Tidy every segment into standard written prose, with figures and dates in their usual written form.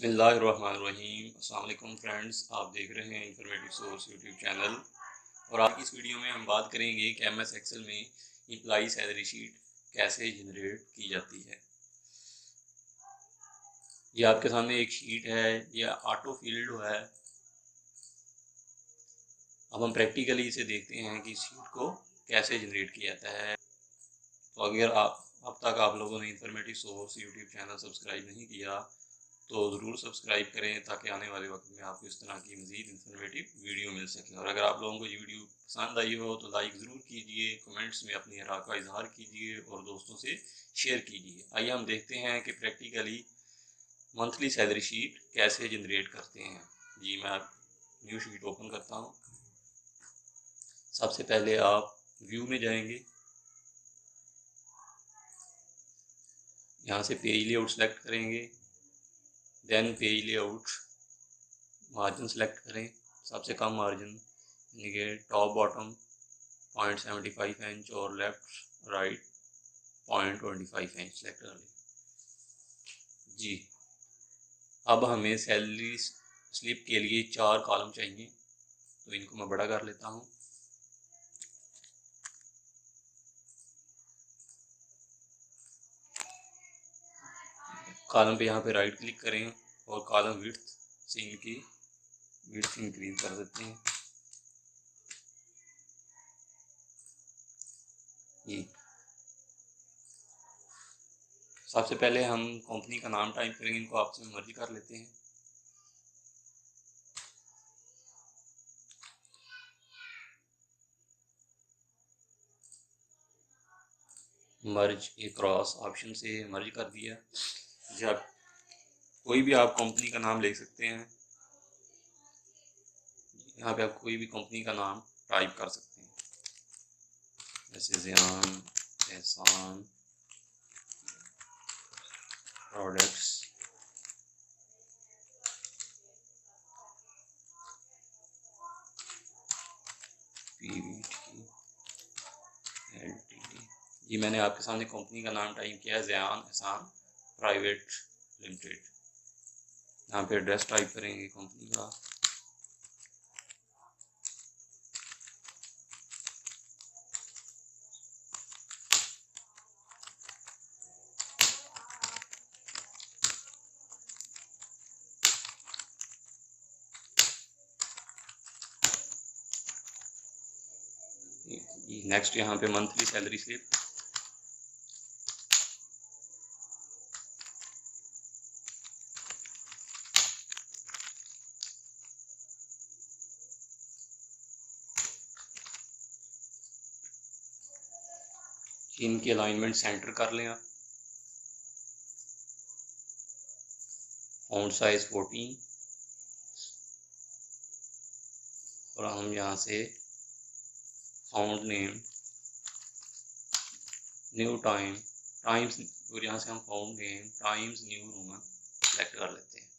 बिस्मिल्लाहिर्रहमानिर्रहीम। अस्सलाम वालेकुम फ्रेंड्स, आप देख रहे हैं इंफॉर्मेटिव सोर्स यूट्यूब चैनल। और आज की इस वीडियो में हम बात करेंगे कि एमएस एक्सेल में एम्प्लॉई सैलरी शीट कैसे जनरेट की जाती है। ये आपके सामने एक शीट है, यह ऑटो फील्ड है। अब हम प्रैक्टिकली इसे देखते हैं कि इस शीट को कैसे जनरेट किया जाता है। तो अगर आप अब तक आप लोगों ने informative source YouTube channel subscribe नहीं किया तो ज़रूर सब्सक्राइब करें, ताकि आने वाले वक्त में आपको इस तरह की मज़ीद इंफॉर्मेटिव वीडियो मिल सके। और अगर आप लोगों को ये वीडियो पसंद आई हो तो लाइक ज़रूर कीजिए, कमेंट्स में अपनी राय का इजहार कीजिए और दोस्तों से शेयर कीजिए। आइए हम देखते हैं कि प्रैक्टिकली मंथली सैलरी शीट कैसे जनरेट करते हैं। जी, मैं न्यू शीट ओपन करता हूँ। सबसे पहले आप व्यू में जाएंगे, यहाँ से पेज लेआउट सेलेक्ट करेंगे, then page layout margin select करें, सबसे कम मार्जिन यानी कि टॉप बॉटम 0.75 इंच और लेफ्ट राइट 0.25 इंच सेलेक्ट कर लें। जी, अब हमें सैलरी स्लिप के लिए 4 कॉलम चाहिए, तो इनको मैं बड़ा कर लेता हूँ। कॉलम पे यहाँ पे राइट क्लिक करें और कॉलम विड्थ से इनकी विड्थ इंक्रीज कर देते हैं। जी, सबसे पहले हम कंपनी का नाम टाइप करेंगे, इनको आपस में मर्ज कर लेते हैं। मर्ज क्रॉस ऑप्शन से मर्ज कर दिया। जब कोई भी आप कंपनी का नाम लिख सकते हैं, यहाँ पे आप कोई भी कंपनी का नाम टाइप कर सकते हैं, जैसे ज़ियान एहसान प्रोडक्ट्स, पीवीटी एलटीडी। ये मैंने आपके सामने कंपनी का नाम टाइप किया है, ज़ियान एहसान प्राइवेट लिमिटेड। यहाँ पे एड्रेस टाइप करेंगे कंपनी का। नेक्स्ट यहाँ पे मंथली सैलरी स्लिप, इनकी अलाइनमेंट सेंटर कर लें आप। फ़ॉन्ट साइज 14 और हम यहाँ से फ़ॉन्ट नेम न्यू टाइम्स और यहाँ से हम font name times new Roman select कर लेते हैं।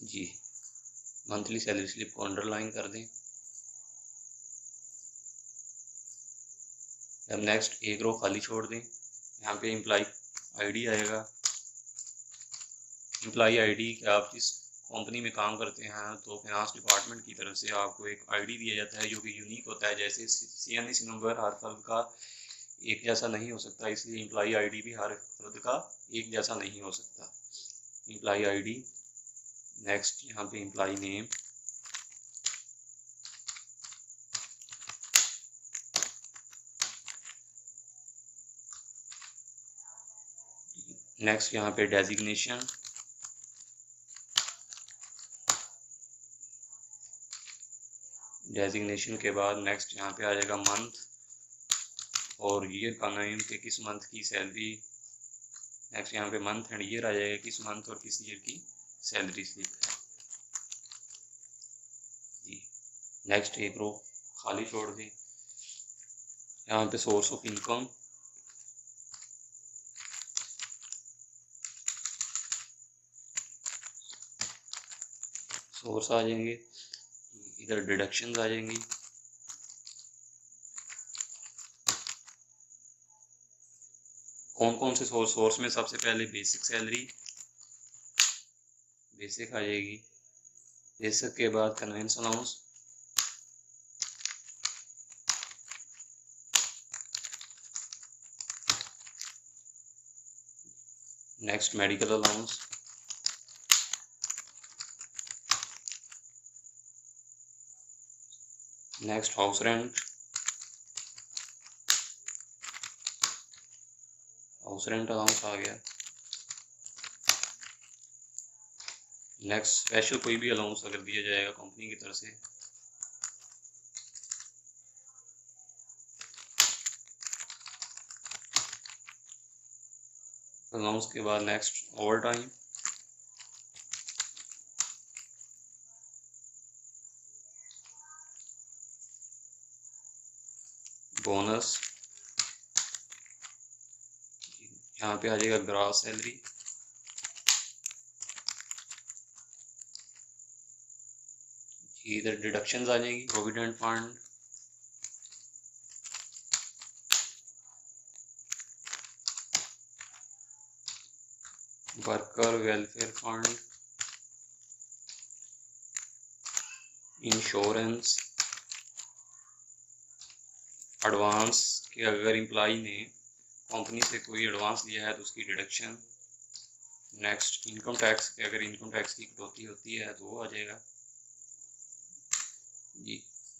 जी, मंथली सैलरी स्लिप को अंडरलाइन कर दें। अब नेक्स्ट एक रो खाली छोड़ दें, यहाँ पे एम्प्लॉई आईडी आएगा। एम्प्लॉई आईडी कि आप जिस कंपनी में काम करते हैं तो फाइनेंस डिपार्टमेंट की तरफ से आपको एक आईडी दिया जाता है जो कि यूनिक होता है। जैसे सीएनएस नंबर हर फर्द का एक जैसा नहीं हो सकता, इसलिए एम्प्लॉई आईडी भी हर फर्द का एक जैसा नहीं हो सकता। एम्प्लॉई आईडी, नेक्स्ट यहाँ पे एम्प्लॉई नेम, नेक्स्ट यहाँ पे डेजिग्नेशन, डेजिग्नेशन के बाद नेक्स्ट यहाँ पे आ जाएगा मंथ और ईयर का नेम कि किस मंथ की सैलरी। नेक्स्ट यहाँ पे मंथ एंड ईयर आ जाएगा, किस मंथ और किस ईयर की सैलरी स्लिप है। जी, नेक्स्ट एक रो खाली छोड़ दें, यहाँ पे सोर्स ऑफ इनकम, सोर्स आ जाएंगे, इधर डिडक्शंस आ जाएंगी। कौन कौन से सोर्स में सबसे पहले बेसिक सैलरी बेसिक आ जाएगी। बेसिक के बाद conveyance allowance, next medical allowance, next house rent, house rent allowance आ गया। नेक्स्ट स्पेशल कोई भी अलाउंस अगर दिया जाएगा कंपनी की तरफ से, अलाउंस के बाद नेक्स्ट ओवर टाइम, बोनस, यहाँ पे आ जाएगा ग्रॉस सैलरी, इधर डिडक्शंस आ जाएंगी, provident fund, worker welfare fund, insurance, advance कि अगर एम्प्लॉई ने कंपनी से कोई एडवांस लिया है तो उसकी डिडक्शन। नेक्स्ट इनकम टैक्स कि अगर इनकम टैक्स की कटौती होती है तो वो आ जाएगा जी।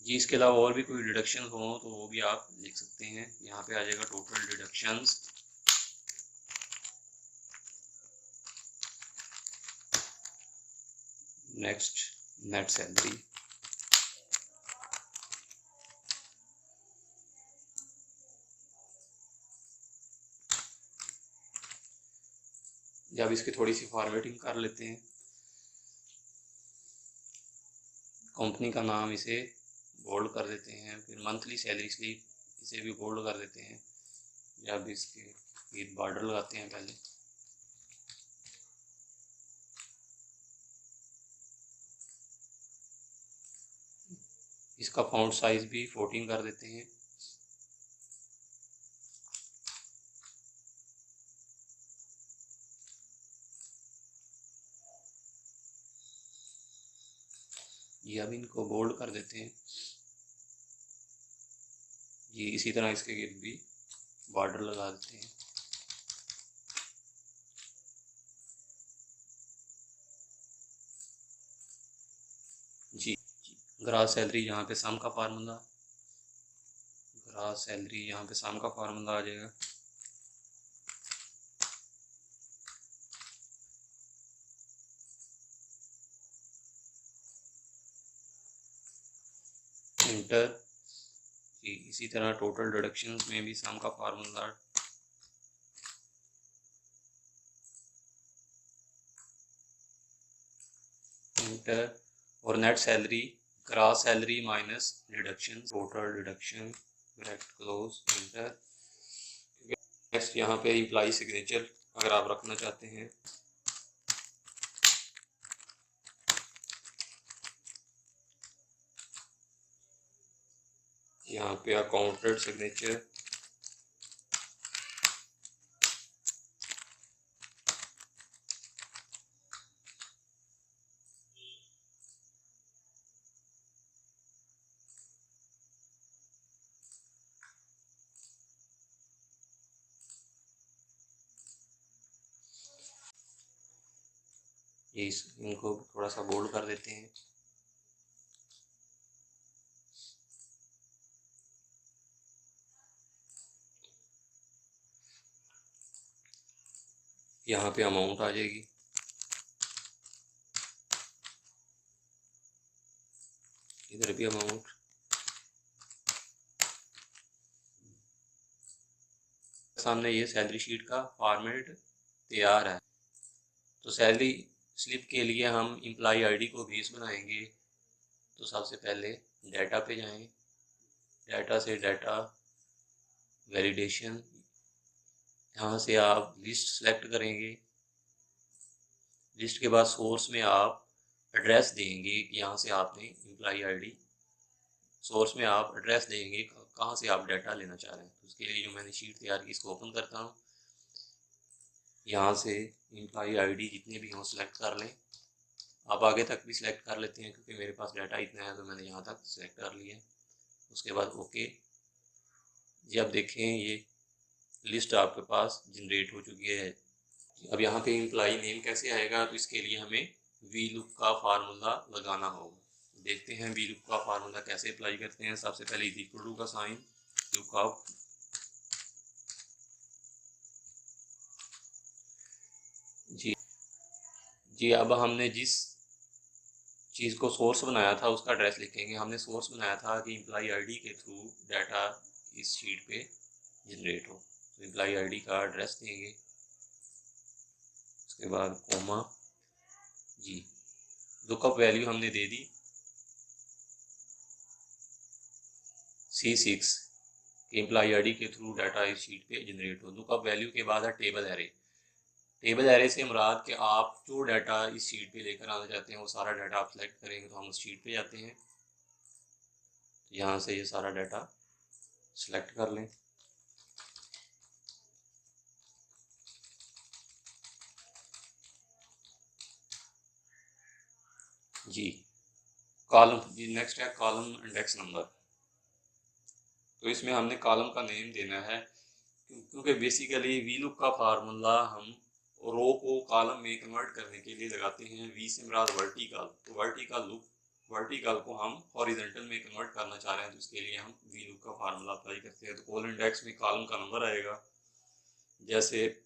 जी इसके अलावा और भी कोई डिडक्शन हो तो वो भी आप लिख सकते हैं। यहाँ पे आ जाएगा total deductions, next net salary, जब इसकी थोड़ी सी फॉर्मेटिंग कर लेते हैं, कंपनी का नाम इसे बोल्ड कर देते हैं, फिर मंथली सैलरी स्लिप इसे भी बोल्ड कर देते हैं, जब इसके बॉर्डर लगाते हैं पहले। इसका फॉन्ट साइज भी 14 कर देते हैं। ये अब इनको बोल्ड कर देते हैं। ये इसी तरह इसके गिर्द भी बॉर्डर लगा देते हैं। जी ग्रॉस सैलरी यहाँ पे सम का फार्मूला, ग्रॉस सैलरी यहाँ पे सम का फार्मूला आ जाएगा। इंटर, जी इसी तरह टोटल डिडक्शंस में भी सम का फार्मूला, इंटर, और net salary gross salary minus deduction, total deduction bracket close, inter. Next यहाँ पे एम्प्लॉई सिग्नेचर अगर आप रखना चाहते हैं, यहाँ पे अकाउंटेंट सिग्नेचर, ये इनको थोड़ा सा बोल्ड कर देते हैं। यहाँ पे अमाउंट आ जाएगी, इधर भी अमाउंट। सामने ये सैलरी शीट का फॉर्मेट तैयार है। तो सैलरी स्लिप के लिए हम एम्प्लॉई आईडी को बेस बनाएंगे। तो सबसे पहले डाटा पे जाएं, डाटा से डाटा वैलिडेशन, यहाँ से आप लिस्ट सेलेक्ट करेंगे। लिस्ट के बाद सोर्स में आप एड्रेस देंगे कि यहाँ से आपने एम्प्लॉई आईडी, सोर्स में आप एड्रेस देंगे कहाँ से आप डाटा लेना चाह रहे हैं। तो उसके लिए जो मैंने शीट तैयार की इसको ओपन करता हूँ। यहाँ से एम्प्लॉई आईडी जितने भी हों सेलेक्ट कर लें। आप आगे तक भी सिलेक्ट कर लेते हैं क्योंकि मेरे पास डाटा इतना है तो मैंने यहाँ तक सिलेक्ट कर लिया। उसके बाद ओके। जी आप देखें ये लिस्ट आपके पास जनरेट हो चुकी है। अब यहाँ पे एम्प्लॉई नेम कैसे आएगा, तो इसके लिए हमें वी लुक का फार्मूला लगाना होगा। देखते हैं वी लुक का फार्मूला कैसे अप्लाई करते हैं। सबसे पहले इज इक्वल टू का साइन, लुकआउट। जी जी अब हमने जिस चीज़ को सोर्स बनाया था उसका एड्रेस लिखेंगे। हमने सोर्स बनाया था कि एम्प्लॉई आईडी के थ्रू डाटा इस शीट पे जनरेट हो, तो एम्प्लॉई आईडी का एड्रेस देंगे। उसके बाद कोमा। जी लुकअप वैल्यू हमने दे दी C6 कि एम्प्लॉई आईडी के थ्रू डाटा इस शीट पे जनरेट हो। लुकअप वैल्यू के बाद है टेबल एरे। टेबल एरे से मुराद कि आप जो डाटा इस शीट पे लेकर आना चाहते हैं वो सारा डाटा आप सेलेक्ट करेंगे तो हम उस शीट पे जाते हैं। तो यहाँ से ये सारा डाटा सेलेक्ट कर लें। जी कॉलम, जी नेक्स्ट है कॉलम इंडेक्स नंबर। तो इसमें हमने कॉलम का नेम देना है क्योंकि बेसिकली वी लुक का फार्मूला हम रो को कॉलम में कन्वर्ट करने के लिए लगाते हैं। वी से मुराद वर्टिकल, तो वर्टिकल लुक, वर्टिकल को हम हॉरिजॉन्टल में कन्वर्ट करना चाह रहे हैं तो इसके लिए हम वी लुक का फार्मूला अप्लाई करते हैं। तो कॉलम इंडेक्स में कॉलम का नंबर आएगा। जैसे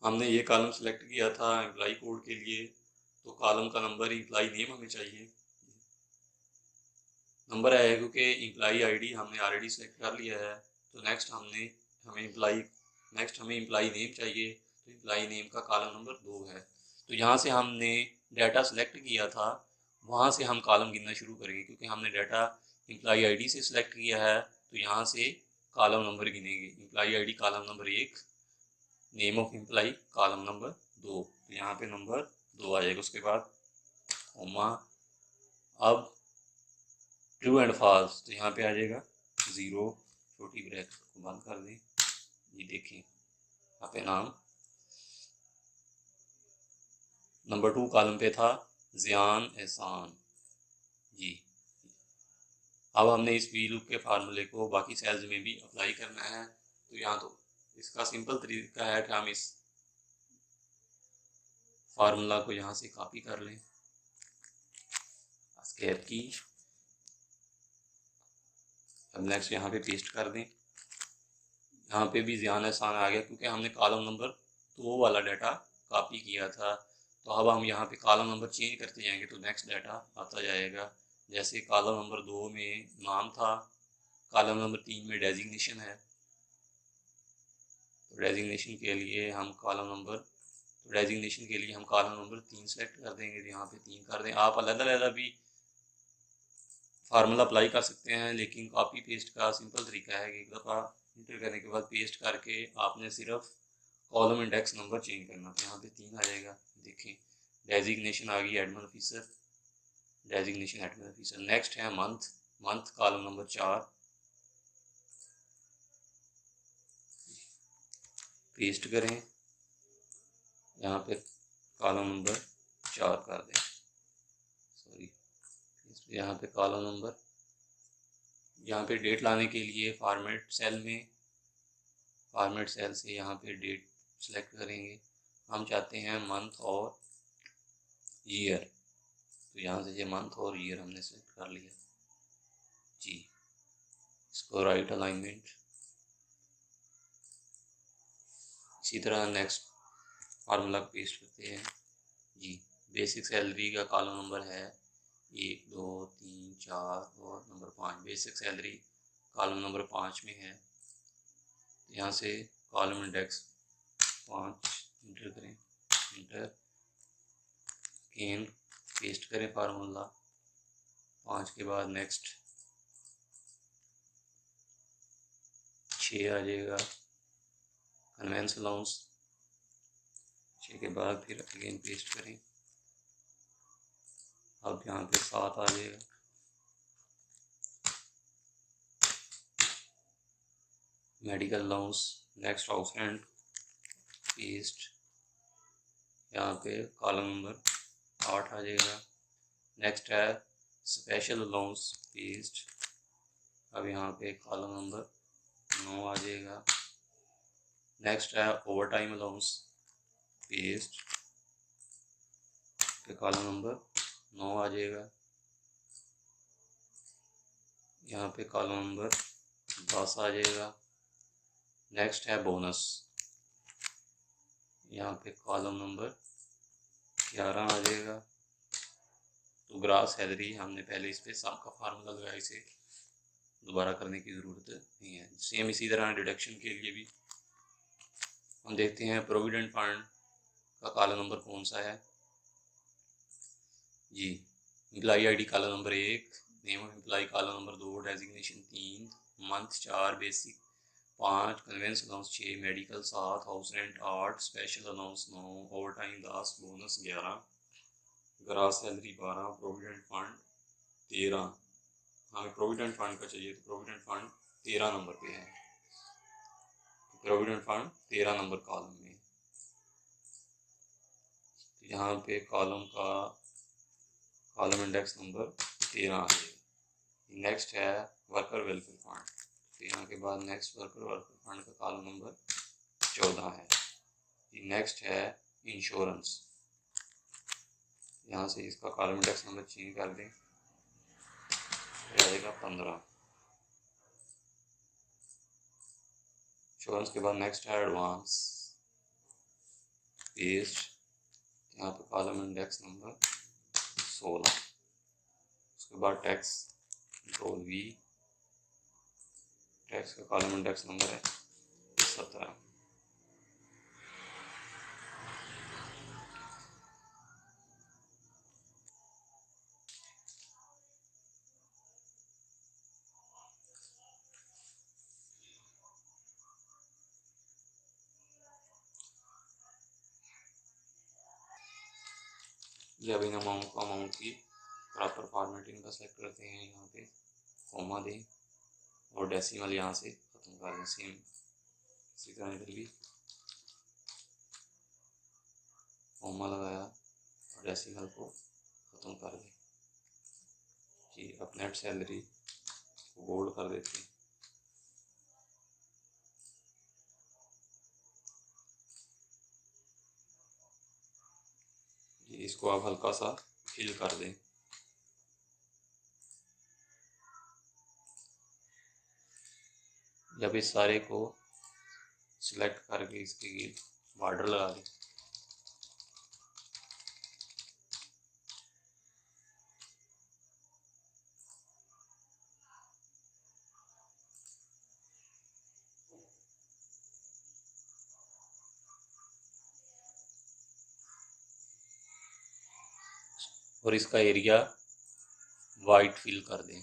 हमने ये कॉलम सेलेक्ट किया था एम्प्लॉई कोड के लिए, तो कॉलम का नंबर एम्प्लॉई नेम हमें चाहिए, नंबर आएगा क्योंकि एम्प्लॉई आईडी हमने ऑलरेडी सेलेक्ट कर लिया है। तो हमें एम्प्लॉई नेम चाहिए, तो एम्प्लॉई नेम का कॉलम नंबर 2 है। तो यहाँ से हमने डाटा सेलेक्ट किया था, वहाँ से हम कॉलम गिनना शुरू करेंगे क्योंकि हमने डाटा एम्प्लॉई आईडी से सिलेक्ट किया है। तो यहाँ से कॉलम नंबर गिनेंगे। Employee ID column number 1, name of employee column number 2, तो यहाँ पे नंबर 2 आ जाएगा। उसके बाद कॉमा। अब ट्रू एंड फॉल्स, तो यहाँ पे आ जाएगा 0, छोटी ब्रैकेट को बंद कर दें। ये देखें यहाँ पे नाम नंबर 2 कॉलम पे था ज़ियान एहसान। जी अब हमने इस वी लूप के फार्मूले को बाकी सेल्स में भी अप्लाई करना है। तो यहाँ तो इसका सिंपल तरीका है कि हम इस फार्मूला को यहाँ से कॉपी कर लें, एस्केप की। अब नेक्स्ट यहाँ पे पेस्ट कर दें। यहाँ पे भी ज़ियान एहसान आ गया क्योंकि हमने कॉलम नंबर 2 वाला डाटा कॉपी किया था। तो अब हम यहाँ पे कॉलम नंबर चेंज करते जाएंगे तो नेक्स्ट डाटा आता जाएगा। जैसे कॉलम नंबर 2 में नाम था, कॉलम नंबर 3 में डेजिग्नेशन है। तो डेजिग्नेशन के लिए हम कॉलम नंबर 3 सेलेक्ट कर देंगे। तो यहाँ पे 3 कर दें। आप अलग भी फार्मूला अप्लाई कर सकते हैं, लेकिन कॉपी पेस्ट का सिंपल तरीका है कि एक दफ़ा इंटर करने के बाद पेस्ट करके आपने सिर्फ कॉलम इंडेक्स नंबर चेंज करना। तो यहाँ पे 3 आ जाएगा। देखें डेजिग्नेशन आ गई admin officer, designation admin officer. Next है month, month column number 4, paste करें। यहाँ पे कॉलम नंबर 4 कर दें, सॉरी यहाँ पे कॉलम नंबर, यहाँ पे डेट लाने के लिए फॉर्मेट सेल से यहाँ पे डेट सेलेक्ट करेंगे। हम चाहते हैं मंथ और ईयर, तो यहाँ से ये मंथ और ईयर हमने सेलेक्ट कर लिया। जी इसको राइट अलाइनमेंट। इसी तरह नेक्स्ट फार्मूला पेस्ट करते हैं। जी बेसिक सैलरी का कॉलम नंबर है 1, 2, 3, 4 और number 5। Basic salary column number 5 में है। यहाँ से कॉलम इंडेक्स 5 इंटर करें, इंटर अगेन पेस्ट करें फार्मूला 5 के बाद नेक्स्ट 6 आ जाएगा कन्वेंस अलाउंस। 6 के बाद फिर अगेन पेस्ट करें। अब यहाँ पे 7 आ जाएगा। Medical allowance, next house rent paste, यहाँ पे कॉलम नंबर 8 आ जाएगा। नेक्स्ट है स्पेशल अलाउंस पेस्ट, अब यहाँ पे कॉलम नंबर 9 आ जाएगा। नेक्स्ट है ओवर टाइम अलाउंस पेस्ट, पे कॉलम नंबर 9 आ जाएगा। यहाँ पे कॉलम नंबर 10 आ जाएगा। नेक्स्ट है बोनस, यहाँ पे कॉलम नंबर 11 आ जाएगा। तो ग्रास सैलरी हमने पहले इस पे सम का फार्मूला लगाया, इसे दोबारा करने की ज़रूरत नहीं है। सेम इसी तरह डिडक्शन के लिए भी हम देखते हैं प्रोविडेंट फंड का कॉलम नंबर कौन सा है जी। Employee ID column number 1, name of employee column number 2, designation 3, month 4, basic 5, conveyance allowance 6, medical 7, house rent 8, special allowance 9, overtime 10, bonus 11, gross salary 12, provident fund 13। हमें प्रोविडेंट फंड का चाहिए तो provident fund 13 number पे है। Provident fund 13 number column में, यहाँ पे column का कॉलम इंडेक्स नंबर 13 है। नेक्स्ट है वर्कर वेलफेयर फंड, 13 के बाद नेक्स्ट वर्कर फंड का कॉलम नंबर 14 है। नेक्स्ट है इंश्योरेंस, यहाँ से इसका कॉलम इंडेक्स नंबर चेंज कर दें, रहेगा 15। इंश्योरेंस के बाद नेक्स्ट है एडवांस पेस्ट, यहाँ पे कॉलम इंडेक्स नंबर 16। उसके बाद टैक्स कंट्रोल वी, टैक्स का कॉलम इंडेक्स नंबर है 17। ये अभी अमाउंट की प्रॉपर फॉर्मेटिंग का सेलेक्ट करते हैं, यहाँ पे कॉमा दें और डेसिमल यहाँ से खत्म कर दें। सेम इसी तरह इधर भी कॉमा लगाया और डेसिमल को ख़त्म कर दें जी। अब नेट सैलरी को बोल्ड कर देते हैं जी। इसको आप हल्का सा फिल कर दें। जब इस सारे को सिलेक्ट करके इसके बॉर्डर लगा दें, और इसका एरिया वाइट फिल कर दें।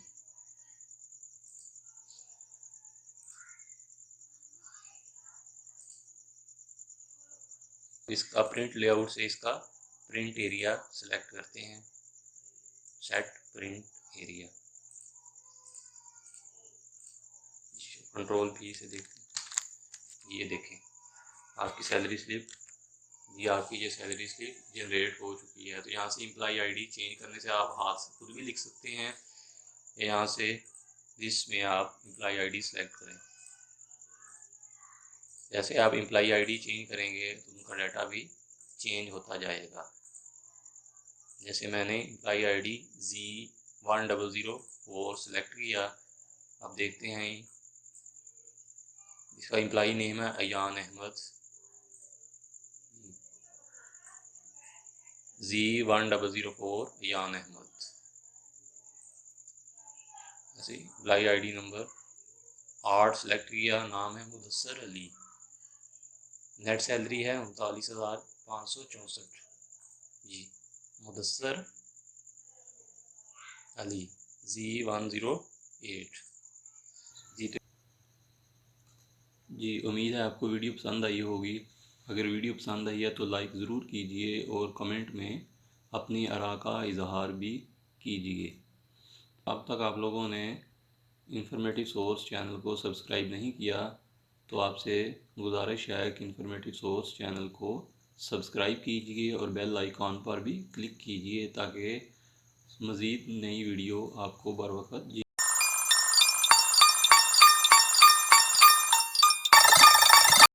इसका प्रिंट लेआउट से इसका प्रिंट एरिया सेलेक्ट करते हैं, set print area. Control P से देखते हैं, ये देखें आपकी सैलरी स्लिप, ये आपकी ये सैलरी स्लिप जनरेट हो चुकी है। तो यहाँ से एम्प्लॉई आईडी चेंज करने से आप हाथ से खुद भी लिख सकते हैं, यहाँ से जिसमें आप एम्प्लॉई आईडी सेलेक्ट करें। जैसे आप एम्प्लॉई आईडी चेंज करेंगे तो उनका डाटा भी चेंज होता जाएगा। जैसे मैंने एम्प्लॉई आईडी Z1004 सेलेक्ट किया, अब देखते हैं इसका एम्प्लॉई नेम है अयान अहमद। Z1004 अयान अहमद। ऐसे एम्प्लॉई आईडी नंबर 8 सेलेक्ट किया, नाम है मुदस्सर अली। नेट सैलरी है 39,564 जी। मुदस्सर अली Z108 जी। जी उम्मीद है आपको वीडियो पसंद आई होगी। अगर वीडियो पसंद आई है तो लाइक ज़रूर कीजिए और कमेंट में अपनी आरा का इजहार भी कीजिए। अब तक आप लोगों ने इंफॉर्मेटिव सोर्स चैनल को सब्सक्राइब नहीं किया तो आपसे गुजारिश है कि इन्फॉर्मेटिव सोर्स चैनल को सब्सक्राइब कीजिए और बेल आइकॉन पर भी क्लिक कीजिए ताकि मज़ीद नई वीडियो आपको बर वक्त